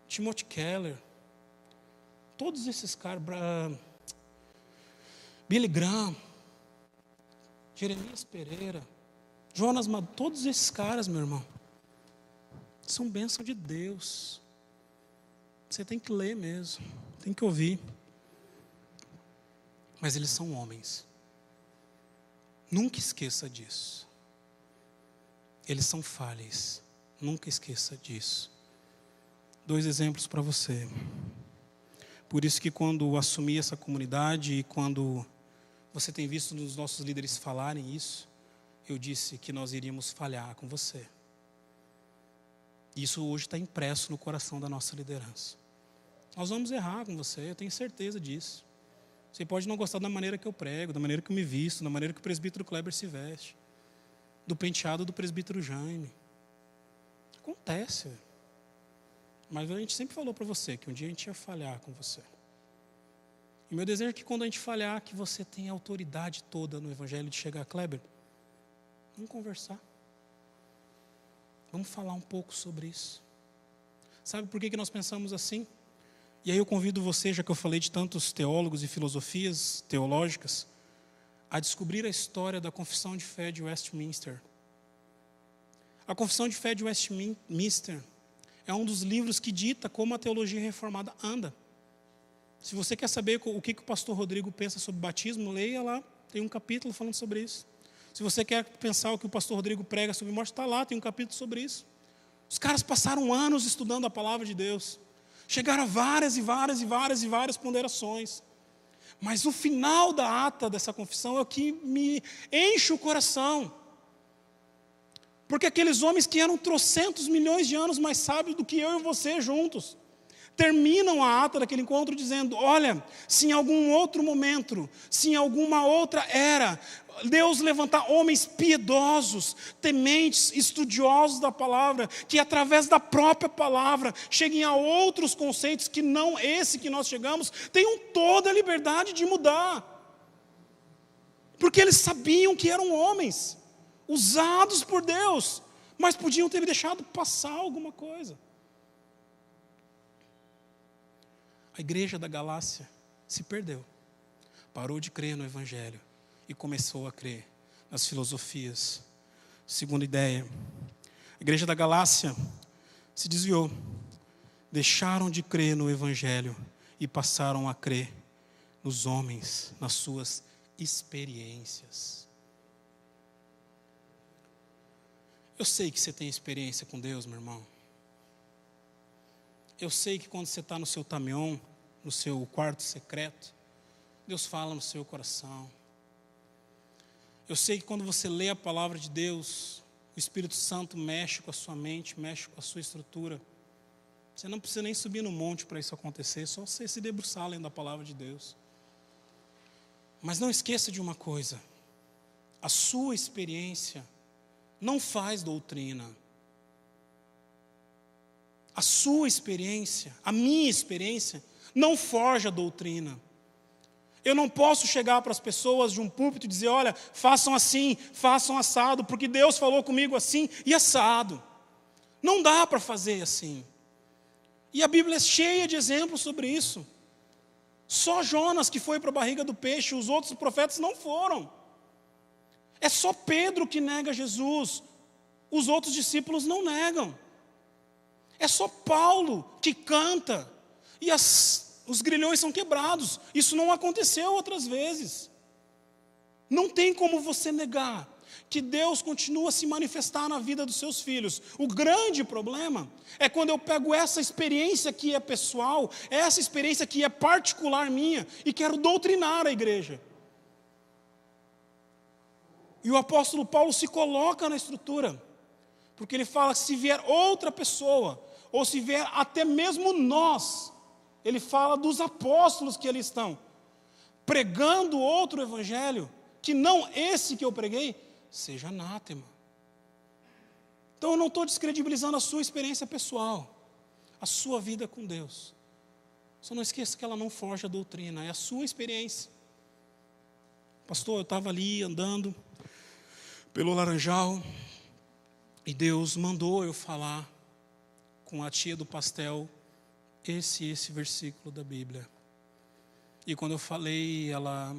Timothy Keller, todos esses caras, Billy Graham, Jeremias Pereira, Jonas Madureira, todos esses caras, meu irmão, são bênção de Deus. Você tem que ler mesmo, tem que ouvir. Mas eles são homens. Nunca esqueça disso. Eles são falhas. Nunca esqueça disso. 2 exemplos para você. Por isso que quando assumi essa comunidade e quando você tem visto os nossos líderes falarem isso, eu disse que nós iríamos falhar com você. Isso hoje está impresso no coração da nossa liderança. Nós vamos errar com você, eu tenho certeza disso. Você pode não gostar da maneira que eu prego, da maneira que eu me visto, da maneira que o presbítero Kleber se veste, do penteado do presbítero Jaime. Acontece. Mas a gente sempre falou para você que um dia a gente ia falhar com você. E meu desejo é que quando a gente falhar, que você tenha a autoridade toda no Evangelho de chegar a Kleber. Vamos conversar. Vamos falar um pouco sobre isso. Sabe por que nós pensamos assim? E aí eu convido você, já que eu falei de tantos teólogos e filosofias teológicas, a descobrir a história da Confissão de Fé de Westminster. A Confissão de Fé de Westminster é um dos livros que dita como a teologia reformada anda. Se você quer saber o que o pastor Rodrigo pensa sobre batismo, leia lá, tem um capítulo falando sobre isso. Se você quer pensar o que o pastor Rodrigo prega sobre morte, está lá, tem um capítulo sobre isso. Os caras passaram anos estudando a palavra de Deus. Chegaram a várias ponderações. Mas o final da ata dessa confissão é o que me enche o coração. Porque aqueles homens que eram trocentos milhões de anos mais sábios do que eu e você juntos, terminam a ata daquele encontro dizendo: olha, se em algum outro momento, se em alguma outra era, Deus levantar homens piedosos, tementes, estudiosos da palavra, que através da própria palavra cheguem a outros conceitos que não esse que nós chegamos, tenham toda a liberdade de mudar. Porque eles sabiam que eram homens, usados por Deus, mas podiam ter deixado passar alguma coisa. A igreja da Galácia se perdeu, parou de crer no Evangelho e começou a crer nas filosofias. Segunda ideia, a igreja da Galácia se desviou, deixaram de crer no Evangelho e passaram a crer nos homens, nas suas experiências. Eu sei que você tem experiência com Deus, meu irmão. Eu sei que quando você está no seu tamion, no seu quarto secreto, Deus fala no seu coração. Eu sei que quando você lê a palavra de Deus, o Espírito Santo mexe com a sua mente, mexe com a sua estrutura. Você não precisa nem subir no monte para isso acontecer, é só você se debruçar lendo a palavra de Deus. Mas não esqueça de uma coisa: a sua experiência não faz doutrina. A sua experiência, a minha experiência, não forja doutrina. Eu não posso chegar para as pessoas de um púlpito e dizer: olha, façam assim, façam assado, porque Deus falou comigo assim e assado. Não dá para fazer assim. E a Bíblia é cheia de exemplos sobre isso. Só Jonas que foi para a barriga do peixe, os outros profetas não foram. É só Pedro que nega Jesus, os outros discípulos não negam. É só Paulo que canta e os grilhões são quebrados. Isso não aconteceu outras vezes. Não tem como você negar que Deus continua a se manifestar na vida dos seus filhos. O grande problema é quando eu pego essa experiência que é pessoal, essa experiência que é particular minha, e quero doutrinar a igreja. E o apóstolo Paulo se coloca na estrutura, porque ele fala que se vier outra pessoa, ou se vier até mesmo nós, ele fala dos apóstolos que ali estão, pregando outro evangelho, que não esse que eu preguei, seja anátema. Então eu não estou descredibilizando a sua experiência pessoal, a sua vida com Deus. Só não esqueça que ela não forja a doutrina, é a sua experiência. Pastor, eu estava ali andando pelo Laranjal, e Deus mandou eu falar com a tia do pastel esse versículo da Bíblia. E quando eu falei, ela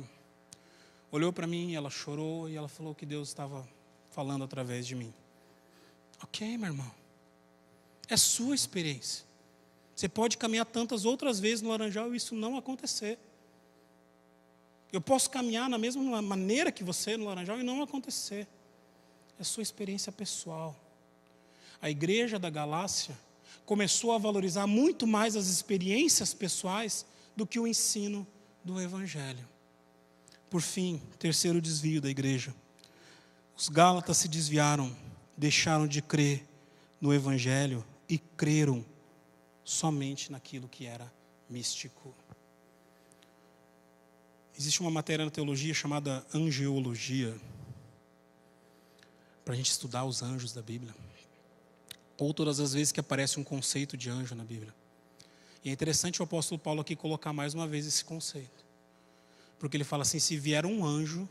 olhou para mim, ela chorou e ela falou que Deus estava falando através de mim. Ok, meu irmão, é sua experiência. Você pode caminhar tantas outras vezes no Laranjal e isso não acontecer. Eu posso caminhar na mesma maneira que você no Laranjal e não acontecer. É sua experiência pessoal. A igreja da Galácia começou a valorizar muito mais as experiências pessoais do que o ensino do Evangelho. Por fim, terceiro desvio da igreja. Os Gálatas se desviaram, deixaram de crer no Evangelho e creram somente naquilo que era místico. Existe uma matéria na teologia chamada angeologia, para a gente estudar os anjos da Bíblia, ou todas as vezes que aparece um conceito de anjo na Bíblia. E é interessante o apóstolo Paulo aqui colocar mais uma vez esse conceito, porque ele fala assim: se vier um anjo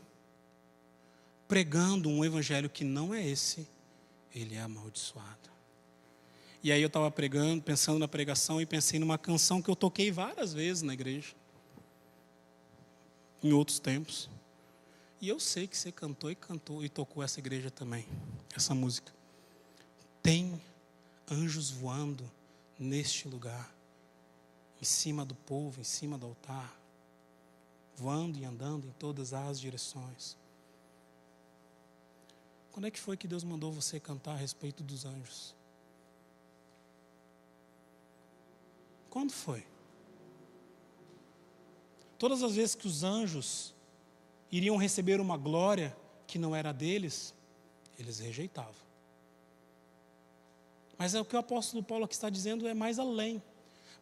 pregando um evangelho que não é esse, ele é amaldiçoado. E aí eu estava pregando, pensando na pregação, e pensei numa canção que eu toquei várias vezes na igreja, em outros tempos. E eu sei que você cantou e tocou essa igreja também, essa música. Tem anjos voando neste lugar, em cima do povo, em cima do altar, voando e andando em todas as direções. Quando é que foi que Deus mandou você cantar a respeito dos anjos? Quando foi? Todas as vezes que os anjos iriam receber uma glória que não era deles, eles rejeitavam. Mas é o que o apóstolo Paulo aqui está dizendo, é mais além.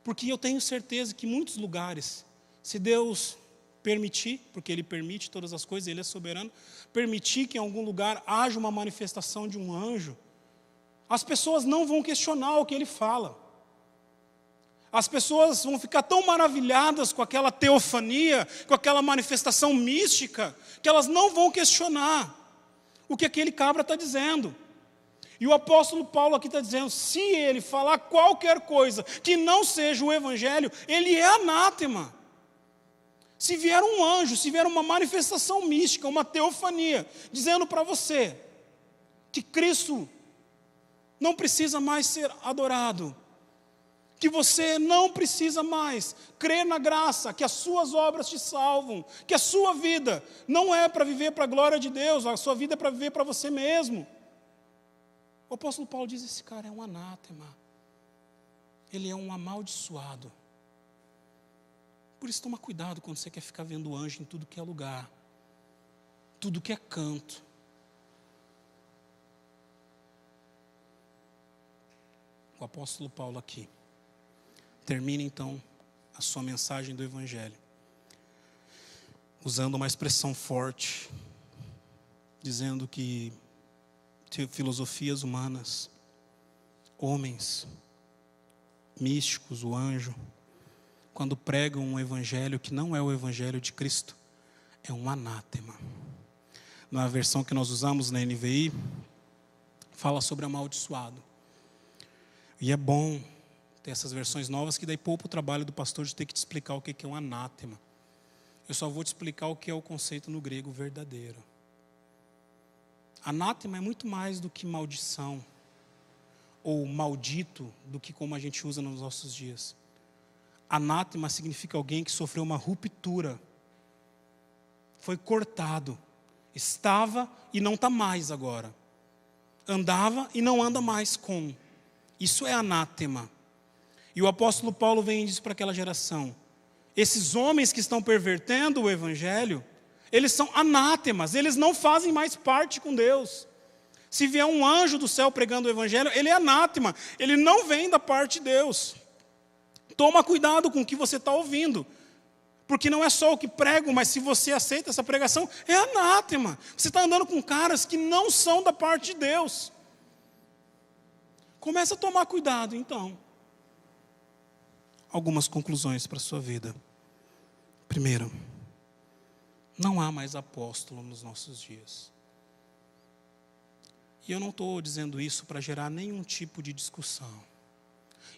Porque eu tenho certeza que em muitos lugares, se Deus permitir, porque Ele permite todas as coisas, Ele é soberano, permitir que em algum lugar haja uma manifestação de um anjo, as pessoas não vão questionar o que Ele fala. As pessoas vão ficar tão maravilhadas com aquela teofania, com aquela manifestação mística, que elas não vão questionar o que aquele cabra está dizendo. E o apóstolo Paulo aqui está dizendo: se ele falar qualquer coisa que não seja o evangelho, ele é anátema. Se vier um anjo, se vier uma manifestação mística, uma teofania, dizendo para você que Cristo não precisa mais ser adorado, que você não precisa mais crer na graça, que as suas obras te salvam, que a sua vida não é para viver para a glória de Deus, a sua vida é para viver para você mesmo. O apóstolo Paulo diz: esse cara é um anátema, ele é um amaldiçoado. Por isso toma cuidado quando você quer ficar vendo anjo em tudo que é lugar, tudo que é canto. O apóstolo Paulo aqui termina então a sua mensagem do Evangelho, usando uma expressão forte, dizendo que filosofias humanas, homens, místicos, o anjo, quando pregam um evangelho que não é o evangelho de Cristo, é um anátema. Na versão que nós usamos na NVI, fala sobre amaldiçoado. E é bom ter essas versões novas, que daí poupa o trabalho do pastor de ter que te explicar o que é um anátema. Eu só vou te explicar o que é o conceito no grego verdadeiro. Anátema é muito mais do que maldição, ou maldito, do que como a gente usa nos nossos dias. Anátema significa alguém que sofreu uma ruptura, foi cortado, estava e não está mais agora, andava e não anda mais com. Isso é anátema. E o apóstolo Paulo vem e diz para aquela geração: esses homens que estão pervertendo o evangelho, eles são anátemas, eles não fazem mais parte com Deus. Se vier um anjo do céu pregando o evangelho, ele é anátema, ele não vem da parte de Deus. Toma cuidado com o que você está ouvindo, porque não é só o que prego, mas se você aceita essa pregação, é anátema. Você está andando com caras que não são da parte de Deus. Começa a tomar cuidado, então. Algumas conclusões para a sua vida. Primeiro, não há mais apóstolo nos nossos dias. E eu não estou dizendo isso para gerar nenhum tipo de discussão.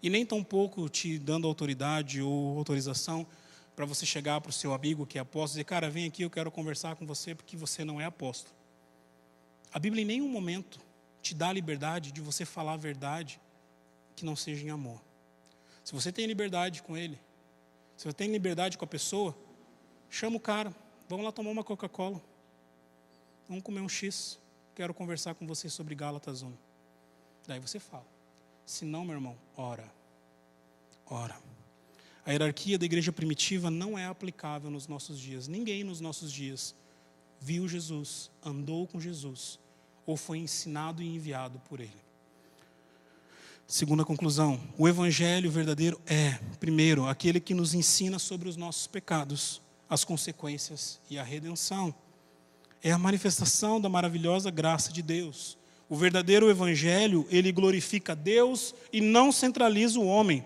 E nem tampouco te dando autoridade ou autorização para você chegar para o seu amigo que é apóstolo e dizer: cara, vem aqui, eu quero conversar com você porque você não é apóstolo. A Bíblia em nenhum momento te dá a liberdade de você falar a verdade que não seja em amor. Se você tem liberdade com ele, se você tem liberdade com a pessoa, chama o cara, vamos lá tomar uma Coca-Cola, vamos comer um X, quero conversar com você sobre Gálatas 1. Daí você fala. Se não, meu irmão, ora. A hierarquia da igreja primitiva não é aplicável nos nossos dias. Ninguém nos nossos dias viu Jesus, andou com Jesus, ou foi ensinado e enviado por ele. Segunda conclusão, o evangelho verdadeiro é, primeiro, aquele que nos ensina sobre os nossos pecados, as consequências e a redenção. É a manifestação da maravilhosa graça de Deus. O verdadeiro evangelho, ele glorifica Deus e não centraliza o homem.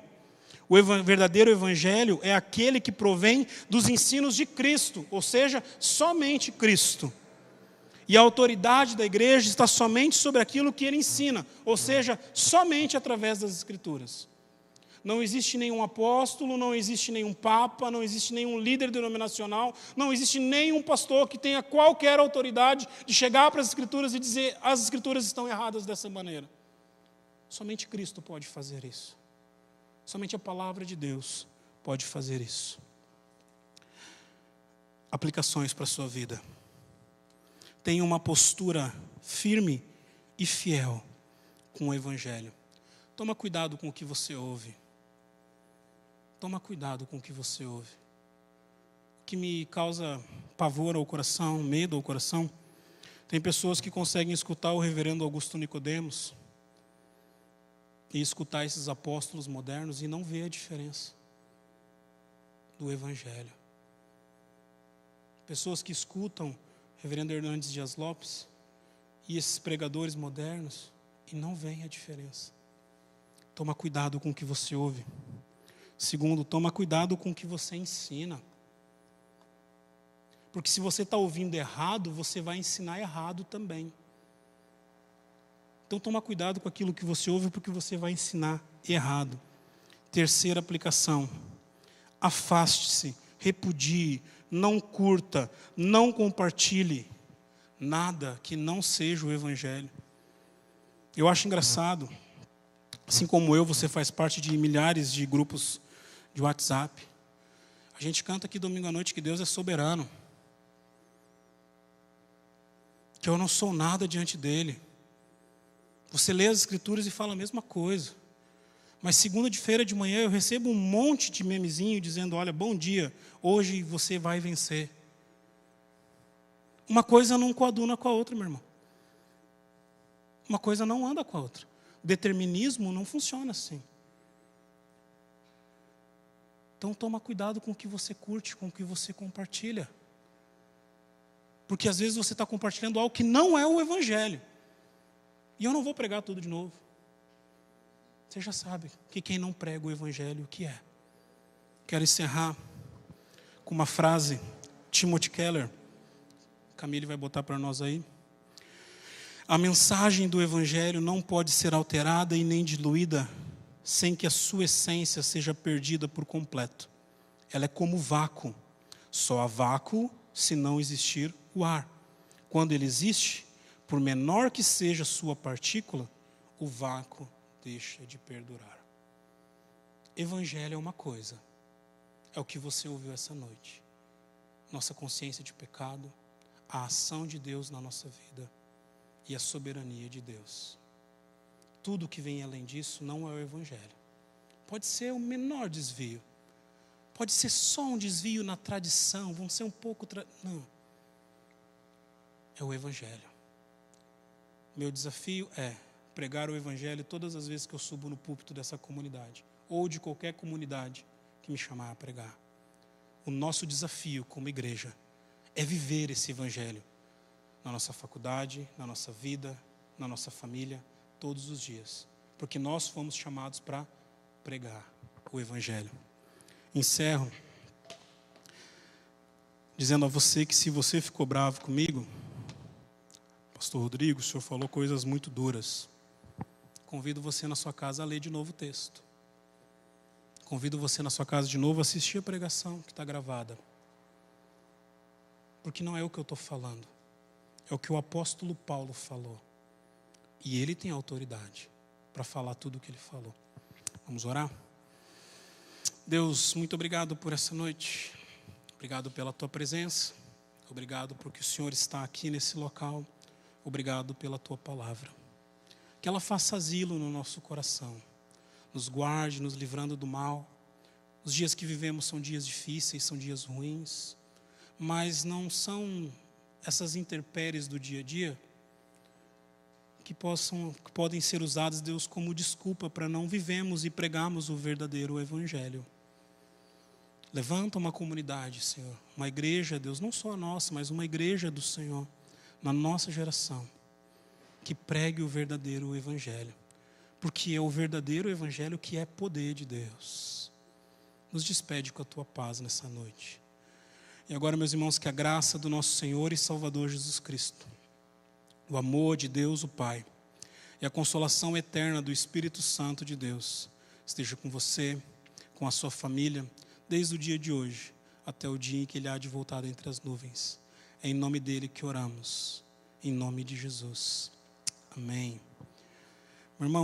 O verdadeiro evangelho é aquele que provém dos ensinos de Cristo, ou seja, somente Cristo. E a autoridade da igreja está somente sobre aquilo que ele ensina, ou seja, somente através das Escrituras. Não existe nenhum apóstolo, não existe nenhum papa, não existe nenhum líder denominacional, não existe nenhum pastor que tenha qualquer autoridade de chegar para as Escrituras e dizer: as Escrituras estão erradas dessa maneira. Somente Cristo pode fazer isso. Somente a palavra de Deus pode fazer isso. Aplicações para a sua vida. Tenha uma postura firme e fiel com o evangelho. Toma cuidado com o que você ouve. Toma cuidado com o que você ouve. O que me causa pavor ao coração, medo ao coração, tem pessoas que conseguem escutar o reverendo Augusto Nicodemos e escutar esses apóstolos modernos e não ver a diferença do evangelho. Pessoas que escutam reverendo Hernandes Dias Lopes e esses pregadores modernos e não veem a diferença. Toma cuidado com o que você ouve. Segundo, toma cuidado com o que você ensina. Porque se você está ouvindo errado, você vai ensinar errado também. Então toma cuidado com aquilo que você ouve, porque você vai ensinar errado. Terceira aplicação. Afaste-se, repudie, não curta, não compartilhe nada que não seja o evangelho. Eu acho engraçado, assim como eu, você faz parte de milhares de grupos de WhatsApp. A gente canta aqui domingo à noite que Deus é soberano, que eu não sou nada diante dele. Você lê as Escrituras e fala a mesma coisa. Mas segunda-feira de manhã eu recebo um monte de memezinho dizendo: olha, bom dia, hoje você vai vencer. Uma coisa não coaduna com a outra, meu irmão. Uma coisa não anda com a outra. O determinismo não funciona assim. Então toma cuidado com o que você curte, com o que você compartilha. Porque às vezes você está compartilhando algo que não é o Evangelho. E eu não vou pregar tudo de novo. Você já sabe que quem não prega o Evangelho, o que é? Quero encerrar com uma frase, Timothy Keller. Camille vai botar para nós aí. A mensagem do Evangelho não pode ser alterada e nem diluída sem que a sua essência seja perdida por completo. Ela é como vácuo. Só há vácuo se não existir o ar. Quando ele existe, por menor que seja sua partícula, o vácuo deixa de perdurar. Evangelho é uma coisa. É o que você ouviu essa noite. Nossa consciência de pecado, a ação de Deus na nossa vida e a soberania de Deus. Tudo que vem além disso não é o Evangelho. Pode ser o menor desvio. Pode ser só um desvio na tradição. Vão ser um pouco... Não. É o Evangelho. Meu desafio é pregar o Evangelho todas as vezes que eu subo no púlpito dessa comunidade. Ou de qualquer comunidade que me chamar a pregar. O nosso desafio como igreja é viver esse Evangelho. Na nossa faculdade, na nossa vida, na nossa família, todos os dias. Porque nós fomos chamados para pregar o Evangelho. Encerro dizendo a você que se você ficou bravo comigo, Pastor Rodrigo, o senhor falou coisas muito duras. Convido você na sua casa a ler de novo o texto. Convido você na sua casa de novo a assistir a pregação que está gravada. Porque não é o que eu estou falando. É o que o apóstolo Paulo falou. E ele tem autoridade para falar tudo o que ele falou. Vamos orar? Deus, muito obrigado por essa noite. Obrigado pela tua presença. Obrigado porque o Senhor está aqui nesse local. Obrigado pela tua palavra. Que ela faça asilo no nosso coração. Nos guarde, nos livrando do mal. Os dias que vivemos são dias difíceis, são dias ruins. Mas não são essas intempéries do dia a dia que podem ser usadas, Deus, como desculpa para não vivemos e pregarmos o verdadeiro Evangelho. Levanta uma comunidade, Senhor, uma igreja, Deus, não só a nossa, mas uma igreja do Senhor, na nossa geração, que pregue o verdadeiro Evangelho, porque é o verdadeiro Evangelho que é poder de Deus. Nos despede com a tua paz nessa noite. E agora, meus irmãos, que a graça do nosso Senhor e Salvador Jesus Cristo, o amor de Deus o Pai e a consolação eterna do Espírito Santo de Deus esteja com você, com a sua família, desde o dia de hoje até o dia em que Ele há de voltar entre as nuvens. É em nome dEle que oramos, em nome de Jesus. Amém. Meu irmão,